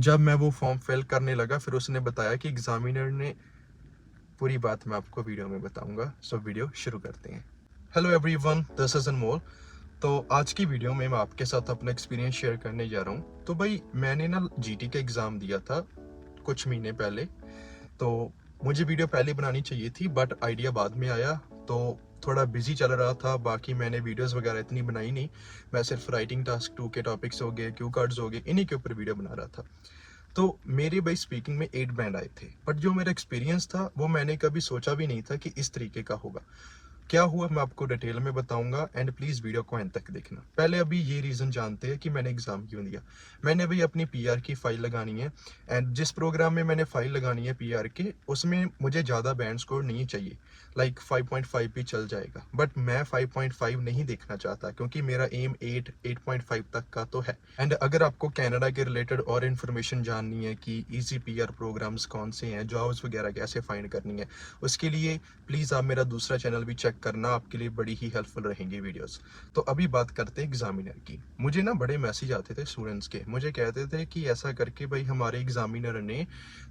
जब मैं वो फॉर्म फिल करने लगा फिर उसने बताया कि एग्जामिनर ने पूरी बात मैं आपको वीडियो में बताऊंगा। सो वीडियो शुरू करते हैं। हेलो एवरीवन, दिस इज अनमोल। तो आज की वीडियो में मैं आपके साथ अपना एक्सपीरियंस शेयर करने जा रहा हूँ। तो भाई मैंने ना जीटी का एग्ज़ाम दिया था कुछ महीने पहले। तो मुझे वीडियो पहले बनानी चाहिए थी बट आइडिया बाद में आया। तो थोड़ा बिजी चल रहा था, बाकी मैंने वीडियोस वगैरह इतनी बनाई नहीं। मैं सिर्फ राइटिंग टास्क 2 के टॉपिक्स हो गए, क्यू कार्ड्स हो गए, इन्हीं के ऊपर वीडियो बना रहा था। तो मेरे भाई स्पीकिंग में 8 बैंड आए थे, बट जो मेरा एक्सपीरियंस था वो मैंने कभी सोचा भी नहीं था कि इस तरीके का होगा। क्या हुआ मैं आपको डिटेल में बताऊंगा एंड प्लीज वीडियो को एंड तक देखना। पहले अभी ये रीजन जानते हैं कि मैंने एग्जाम क्यों दिया। मैंने अभी अपनी पीआर की फाइल लगानी है एंड जिस प्रोग्राम में मैंने फाइल लगानी है पीआर के, उसमें मुझे ज़्यादा बैंड स्कोर नहीं चाहिए। लाइक 5.5 भी चल जाएगा, बट मैं 5.5 नहीं देखना चाहता क्योंकि मेरा एम 8.5 तक का तो है। एंड अगर आपको कनाडा के रिलेटेड और इन्फॉर्मेशन जाननी है कि ईजी पीआर प्रोग्राम्स कौन से हैं, जॉब्स वगैरह कैसे फाइंड करनी है, उसके लिए प्लीज़ आप मेरा दूसरा चैनल भी चेक करना, आपके लिए बड़ी ही हेल्पफुल रहेंगी वीडियोस। तो अभी बात करते हैं एग्जामिनर की। मुझे ना बड़े मैसेज आते थे स्टूडेंट्स के, मुझे कहते थे कि ऐसा करके भाई हमारे एग्जामिनर ने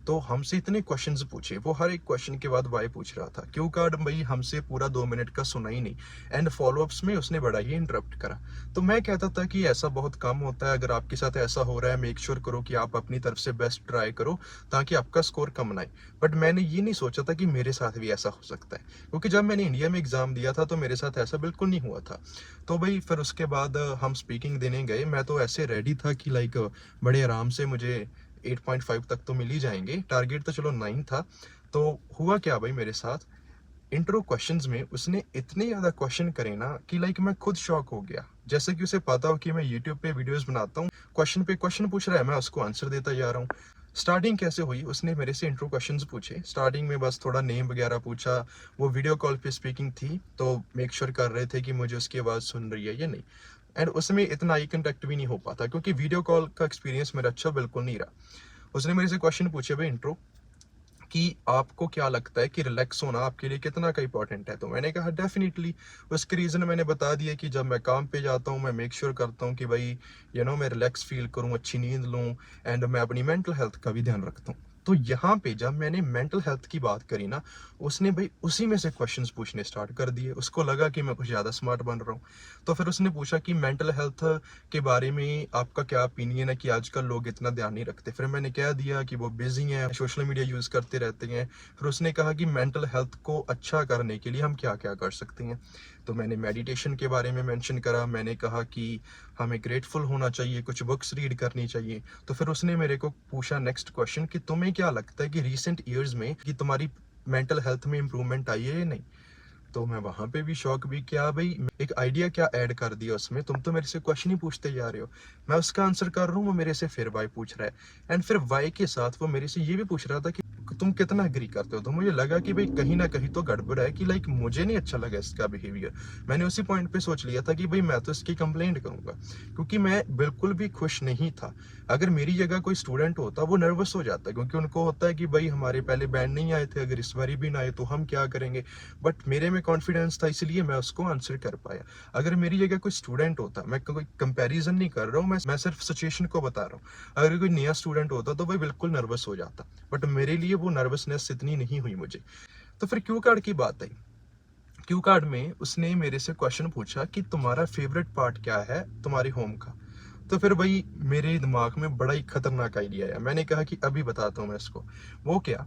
तो हमसे इतने क्वेश्चंस पूछे, वो हर एक क्वेश्चन के बाद वाई पूछ रहा था। क्यू कार्ड भाई हमसे पूरा 2 मिनट का सुना ही नहीं एंड फॉलोअप्स में उसने बड़ा ही इंटरप्ट करा। तो मैं कहता था कि ऐसा बहुत कम होता है, अगर आपके साथ ऐसा हो रहा है मेक श्योर करो कि आप अपनी तरफ से बेस्ट ट्राई करो ताकि आपका स्कोर कम ना आए। बट मैंने ये नहीं सोचा था कि मेरे साथ भी ऐसा हो सकता है, क्योंकि जब मैंने इंडिया में एग्जाम दिया था तो मेरे साथ ऐसा बिल्कुल नहीं हुआ था। तो भाई फिर उसके बाद हम स्पीकिंग देने गए। मैं तो ऐसे रेडी था कि लाइक बड़े आराम से मुझे 8.5 तक तो मिल ही जाएंगे, टारगेट तो चलो 9 था। तो हुआ क्या भाई मेरे साथ, इंट्रो क्वेश्चंस में उसने इतने ज़्यादा क्वेश्चन करे ना कि लाइक मैं खुद शॉक हो गया। जैसे कि उसे पता हो कि मैं यूट्यूब पे वीडियोस बनाता हूँ, क्वेश्चन पे क्वेश्चन पूछ रहा है, मैं उसको आंसर देता जा रहा हूँ। स्टार्टिंग कैसे हुई, उसने मेरे से इंट्रो क्वेश्चंस पूछे। स्टार्टिंग में बस थोड़ा नेम वगैरह पूछा। वो वीडियो कॉल पे स्पीकिंग थी तो मेक श्योर कर रहे थे कि मुझे उसकी आवाज़ सुन रही है या नहीं। एंड उसमें इतना आई कंटेक्ट भी नहीं हो पाता क्योंकि वीडियो कॉल का एक्सपीरियंस मेरा अच्छा बिल्कुल नहीं रहा। उसने मेरे से क्वेश्चन पूछे भाई इंट्रो कि आपको क्या लगता है कि रिलैक्स होना आपके लिए कितना का इंपॉर्टेंट है। तो मैंने कहा डेफिनेटली। उसके रीज़न मैंने बता दिया कि जब मैं काम पे जाता हूँ मैं मेक श्योर करता हूँ कि भाई मैं रिलैक्स फील करूँ, अच्छी नींद लूँ एंड मैं अपनी मेंटल हेल्थ का भी ध्यान रखता हूँ। तो यहाँ पे जब मैंने मेंटल हेल्थ की बात करी ना, उसने भाई उसी में से क्वेश्चंस पूछने स्टार्ट कर दिए। उसको लगा कि मैं कुछ ज़्यादा स्मार्ट बन रहा हूँ। तो फिर उसने पूछा कि मेंटल हेल्थ के बारे में आपका क्या ओपिनियन है कि आजकल लोग इतना ध्यान नहीं रखते। फिर मैंने कह दिया कि वो बिजी हैं, सोशल मीडिया यूज़ करते रहते हैं। फिर उसने कहा कि मेंटल हेल्थ को अच्छा करने के लिए हम क्या क्या कर सकते हैं। तो मैंने मेडिटेशन के बारे में मेंशन करा। मैंने कहा कि हमें ग्रेटफुल होना चाहिए, कुछ बुक्स रीड करनी चाहिए। तो फिर उसने मेरे को पूछा नेक्स्ट क्वेश्चन कि तुम्हें क्या लगता है कि रीसेंट ईयर्स में कि तुम्हारी मेंटल हेल्थ में इंप्रूवमेंट आई है या नहीं। तो मैं वहां पे भी शौक भी, क्या भाई एक आइडिया क्या ऐड कर दिया उसमें, तुम तो मेरे से क्वेश्चन ही पूछते जा रहे हो। मैं उसका आंसर कर रहा हूँ, वो मेरे से फिर वाई पूछ रहा है एंड फिर वाई के साथ वो मेरे से ये भी पूछ रहा था कि तुम कितना एग्री करते हो। तो मुझे लगा कि भाई कहीं ना कहीं तो गड़बड़ है कि लाइक मुझे नहीं अच्छा लगा इसका बिहेवियर। मैंने उसी पॉइंट पे सोच लिया था कि भाई मैं तो इसकी कंप्लेंट करूंगा क्योंकि मैं बिल्कुल भी खुश नहीं था। अगर मेरी जगह कोई स्टूडेंट होता वो नर्वस हो जाता क्योंकि उनको होता है कि भाई हमारे पहले बैंड नहीं आए थे, अगर इस बारी भी ना आए तो हम क्या करेंगे। बट मेरे में कॉन्फिडेंस था इसलिए मैं उसको आंसर कर पाया। अगर मेरी जगह कोई स्टूडेंट होता, मैं कोई कंपैरिजन नहीं कर रहा हूँ, मैं सिर्फ सिचुएशन को बता रहा हूँ, अगर कोई नया स्टूडेंट होता तो भाई बिल्कुल नर्वस हो जाता। बट मेरे लिए वो नर्वसनेस इतनी नहीं हुई मुझे। तो फिर क्यू कार्ड की बात आई। क्यू कार्ड में उसने मेरे से क्वेश्चन पूछा कि तुम्हारा फेवरेट पार्ट क्या है तुम्हारे होम का। तो फिर भाई मेरे दिमाग में बड़ा ही खतरनाक आइडिया आया। मैंने कहा कि अभी बताता हूँ मैं इसको। वो क्या,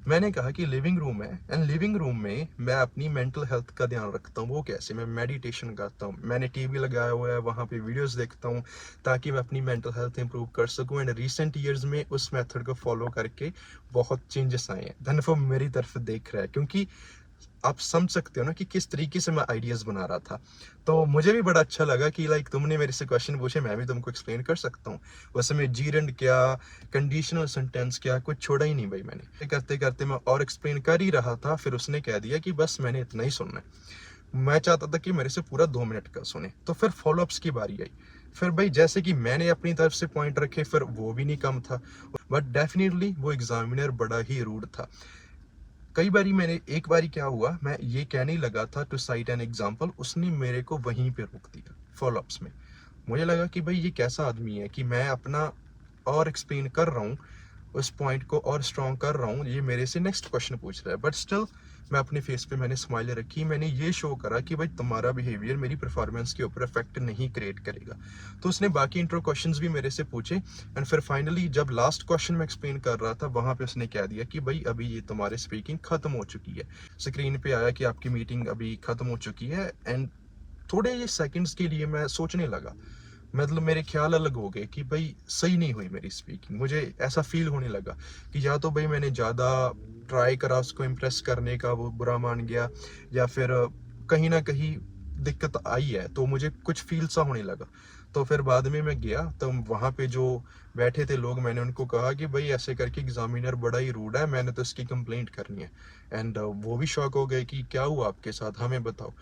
मैंने कहा कि लिविंग रूम है एंड लिविंग रूम में मैं अपनी मेंटल हेल्थ का ध्यान रखता हूँ। वो कैसे, मैं मेडिटेशन करता हूँ, मैंने टीवी लगाया हुआ है, वहाँ पे वीडियोस देखता हूँ ताकि मैं अपनी मेंटल हेल्थ इंप्रूव कर सकूँ। एंड रिसेंट ईयर्स में उस मेथड को फॉलो करके बहुत चेंजेस आए हैं। धन वो मेरी तरफ देख रहा है क्योंकि आप समझ सकते हो ना कि किस तरीके से मैं आइडियाज बना रहा था। तो मुझे भी बड़ा अच्छा लगा कि लाइक तुमने मेरे से क्वेश्चन पूछे, मैं भी तुमको एक्सप्लेन कर सकता हूँ। वैसे में जीरंड क्या, कंडीशनल सेंटेंस क्या, कुछ छोड़ा ही नहीं भाई। मैंने करते करते मैं और एक्सप्लेन कर ही रहा था, फिर उसने कह दिया कि बस मैंने इतना ही सुनना है। मैं चाहता था कि मेरे से पूरा 2 मिनट का सुने। तो फिर फॉलोअप्स की बारी आई। फिर भाई जैसे कि मैंने अपनी तरफ से पॉइंट रखे, फिर वो भी नहीं कम था। बट डेफिनेटली वो एग्जामिनर बड़ा ही रूड था। कई बारी मैंने, एक बारी क्या हुआ, मैं ये कहने लगा था टू साइट एन एग्जांपल, उसने मेरे को वहीं पे रोक दिया फॉलोअप्स में। मुझे लगा कि भाई ये कैसा आदमी है कि मैं अपना और एक्सप्लेन कर रहा हूँ, उस पॉइंट को और स्ट्रॉन्ग कर रहा हूँ, ये मेरे से नेक्स्ट क्वेश्चन पूछ रहा है, बट स्टिल मैं अपने फेस पे मैंने स्माइल रखी, मैंने ये शो करा कि भाई तुम्हारा बिहेवियर मेरी परफॉर्मेंस के ऊपर इफेक्ट नहीं क्रिएट करेगा। तो उसने बाकी इंट्रो क्वेश्चंस भी मेरे से पूछे एंड फिर फाइनली जब लास्ट क्वेश्चन में एक्सप्लेन कर रहा था, वहां पे उसने कह दिया कि भाई अभी ये तुम्हारी स्पीकिंग खत्म हो चुकी है। स्क्रीन पे आया कि आपकी मीटिंग अभी खत्म हो चुकी है एंड थोड़े ये सेकंड्स के लिए मैं सोचने लगा, मतलब मेरे ख्याल अलग हो गए कि भाई सही नहीं हुई मेरी स्पीकिंग। मुझे ऐसा फील होने लगा कि या तो भाई मैंने ज़्यादा ट्राई करा उसको इम्प्रेस करने का, वो बुरा मान गया, या फिर कहीं ना कहीं दिक्कत आई है, तो मुझे कुछ फील सा होने लगा। तो फिर बाद में मैं गया तो वहाँ पे जो बैठे थे लोग, मैंने उनको कहा कि भाई ऐसे करके एग्जामिनर बड़ा ही रूड है, मैंने तो इसकी कंप्लेंट करनी है। एंड वो भी शॉक हो गए कि क्या हुआ आपके साथ, हमें बताओ।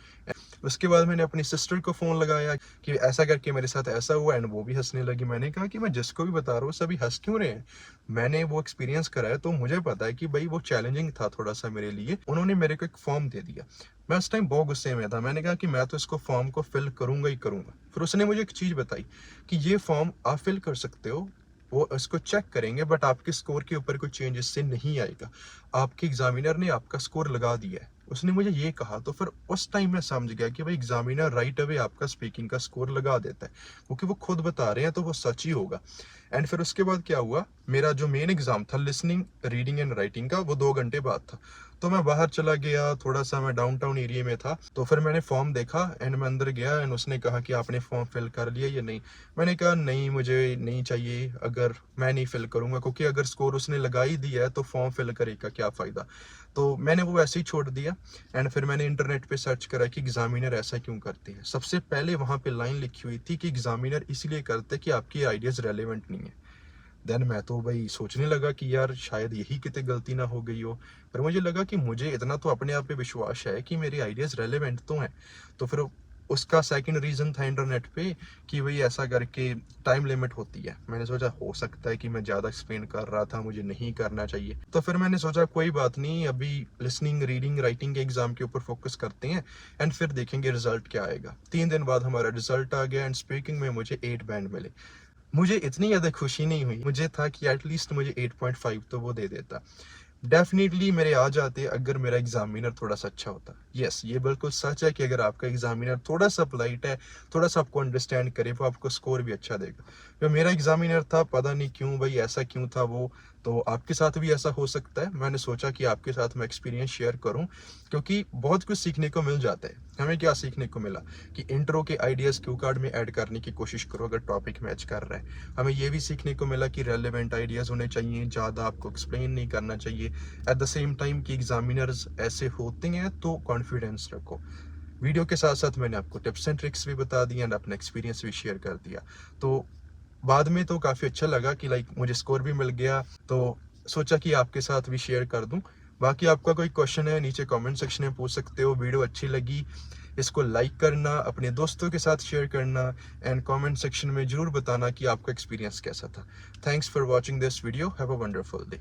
उसके बाद मैंने अपनी सिस्टर को फ़ोन लगाया कि ऐसा करके मेरे साथ ऐसा हुआ, एंड वो भी हंसने लगी। मैंने कहा कि मैं जिसको भी बता रहा हूँ सभी हंस क्यों रहे हैं, मैंने वो एक्सपीरियंस करा है तो मुझे पता है कि भाई वो चैलेंजिंग था थोड़ा सा मेरे लिए। उन्होंने मेरे को एक फॉर्म दे दिया, मैं उस टाइम बहुत गुस्से में था। मैंने कहा कि मैं तो इसको फॉर्म को फिल करूंगा ही करूंगा। फिर उसने मुझे एक चीज़ बताई कि ये फॉर्म आप फिल कर सकते हो, वो इसको चेक करेंगे, बट आपके स्कोर के ऊपर कोई चेंज इससे नहीं आएगा, आपके एग्जामिनर ने आपका स्कोर लगा दिया है। उसने मुझे ये कहा तो फिर उस टाइम मैं समझ गया कि भाई एग्जामिनर राइट अवे आपका स्पीकिंग का स्कोर लगा देता है, क्योंकि वो खुद बता रहे हैं तो वो सच ही होगा। एंड फिर उसके बाद क्या हुआ, मेरा जो मेन एग्जाम था लिसनिंग, रीडिंग एंड राइटिंग का, वो 2 घंटे बाद था। तो मैं बाहर चला गया, थोड़ा सा मैं डाउनटाउन एरिया में था, तो फिर मैंने फॉर्म देखा एंड मैं अंदर गया एंड उसने कहा कि आपने फॉर्म फिल कर लिया या नहीं। मैंने कहा नहीं, मुझे नहीं चाहिए, अगर मैं नहीं फिल करूंगा, क्योंकि अगर स्कोर उसने लगा ही दिया है तो फॉर्म फिल करे का क्या फ़ायदा। तो मैंने वो ऐसे ही छोड़ दिया एंड फिर मैंने इंटरनेट पे सर्च करा कि एग्जामिनर ऐसा क्यों करते हैं। सबसे पहले वहाँ पे लाइन लिखी हुई थी कि एग्जामिनर इसलिए करते हैं कि आपकी आइडियाज़ रेलेवेंट नहीं है। देन मैं तो भाई सोचने लगा कि यार शायद यही कितने गलती ना हो गई हो। पर मुझे लगा कि मुझे इतना तो अपने आप पे विश्वास है कि मेरे आइडियाज़ रेलेवेंट तो हैं। तो फिर उसका सेकंड रीज़न था इंटरनेट पे कि भाई ऐसा करके टाइम लिमिट होती है। मैंने सोचा हो सकता है कि मैं ज़्यादा एक्सप्लेन कर रहा था, मुझे नहीं करना चाहिए। तो फिर मैंने सोचा कोई बात नहीं, अभी लिसनिंग, रीडिंग, राइटिंग के एग्जाम के ऊपर फोकस करते हैं एंड फिर देखेंगे रिजल्ट क्या आएगा। 3 दिन बाद हमारा रिजल्ट आ गया एंड स्पीकिंग में मुझे 8 बैंड मिले। मुझे इतनी ज़्यादा खुशी नहीं हुई, मुझे था कि एटलीस्ट मुझे 8.5 तो वो दे देता। डेफिनेटली मेरे आ जाते अगर मेरा एग्जामिनर थोड़ा सा अच्छा होता। यस, ये बिल्कुल सच है कि अगर आपका एग्जामिनर थोड़ा सा पोलाइट है, थोड़ा सा आपको अंडरस्टैंड करे, वो आपको स्कोर भी अच्छा देगा। जो मेरा एग्जामिनर था, पता नहीं क्यों भाई ऐसा क्यों था वो। तो आपके साथ भी ऐसा हो सकता है। मैंने सोचा कि आपके साथ मैं एक्सपीरियंस शेयर करूं, क्योंकि बहुत कुछ सीखने को मिल जाता है। हमें क्या सीखने को मिला कि इंट्रो के आइडियाज़ क्यू कार्ड में ऐड करने की कोशिश करो अगर टॉपिक मैच कर रहा है। हमें ये भी सीखने को मिला कि रेलेवेंट आइडियाज़ होने चाहिए, ज़्यादा आपको एक्सप्लेन नहीं करना चाहिए। एट द सेम टाइम कि एग्जामिनर्स ऐसे होते हैं तो कॉन्फिडेंस रखो। वीडियो के साथ साथ मैंने आपको टिप्स एंड ट्रिक्स भी बता दी एंड अपना एक्सपीरियंस भी शेयर कर दिया। तो बाद में तो काफ़ी अच्छा लगा कि लाइक मुझे स्कोर भी मिल गया, तो सोचा कि आपके साथ भी शेयर कर दूं। बाकी आपका कोई क्वेश्चन है नीचे कमेंट सेक्शन में पूछ सकते हो। वीडियो अच्छी लगी इसको लाइक करना, अपने दोस्तों के साथ शेयर करना एंड कमेंट सेक्शन में ज़रूर बताना कि आपका एक्सपीरियंस कैसा था। Thanks for watching this video, have a wonderful day.